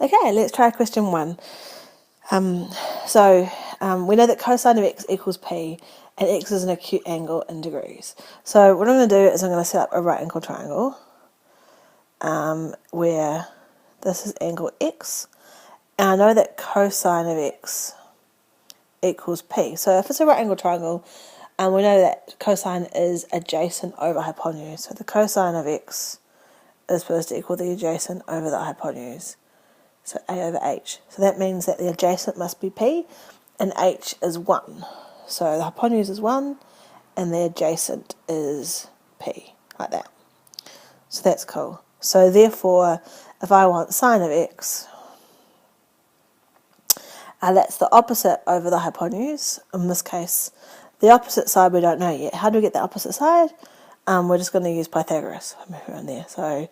Okay, let's try question 1. We know that cosine of x equals p, and x is an acute angle in degrees. So what I'm going to do is I'm going to set up a right angle triangle where this is angle x, and I know that cosine of x equals p. So if it's a right angle triangle, we know that cosine is adjacent over hypotenuse. So the cosine of x is supposed to equal the adjacent over the hypotenuse. So a over h. So that means that the adjacent must be p, and h is 1. So the hypotenuse is 1, and the adjacent is p, like that. So that's cool. So therefore, if I want sine of x, that's the opposite over the hypotenuse. In this case, the opposite side we don't know yet. How do we get the opposite side? We're just going to use Pythagoras. I'll move around there. So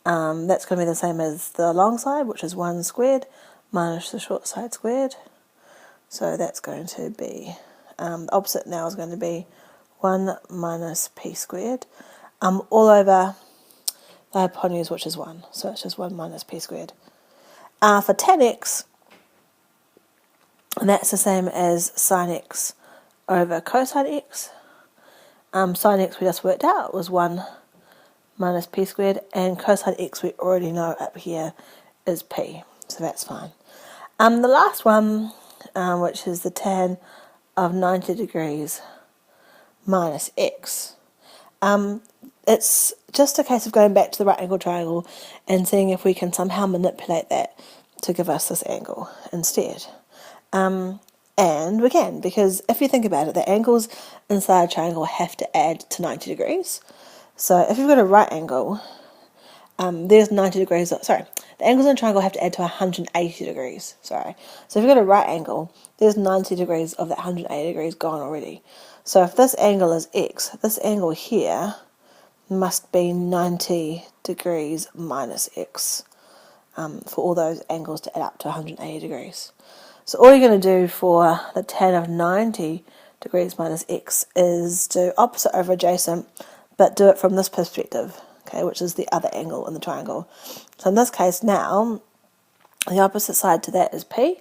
that's going to be the same as the long side, which is 1 squared minus the short side squared. So that's going to be, the opposite now is going to be 1 minus p squared, all over the hypotenuse, which is 1. So it's just 1 minus p squared. For tan x, that's the same as sine x over cosine x. Sine x we just worked out was 1 minus p squared, and cosine x we already know up here is p, so that's fine. The last one, which is the tan of 90 degrees minus x, it's just a case of going back to the right angle triangle and seeing if we can somehow manipulate that to give us this angle instead. And we can, because if you think about it, the angles inside a triangle have to add to 90 degrees. So if you've got a right angle, there's 90 degrees, the angles in a triangle have to add to 180 degrees, So if you've got a right angle, there's 90 degrees of that 180 degrees gone already. So if this angle is x, this angle here must be 90 degrees minus x for all those angles to add up to 180 degrees. So all you're going to do for the tan of 90 degrees minus x is do opposite over adjacent, but do it from this perspective, okay, which is the other angle in the triangle. So in this case now, the opposite side to that is p,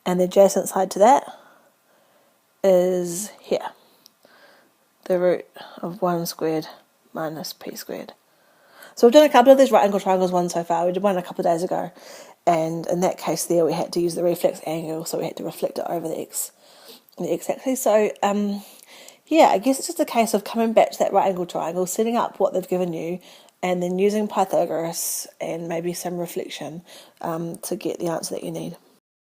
and the adjacent side to that is here, the root of 1 squared minus p squared. So we've done a couple of these right angle triangles one so far. We did one a couple of days ago, and in that case there we had to use the reflex angle, so we had to reflect it over the x-axis. So yeah, I guess it's just a case of coming back to that right angle triangle, setting up what they've given you, and then using Pythagoras and maybe some reflection to get the answer that you need.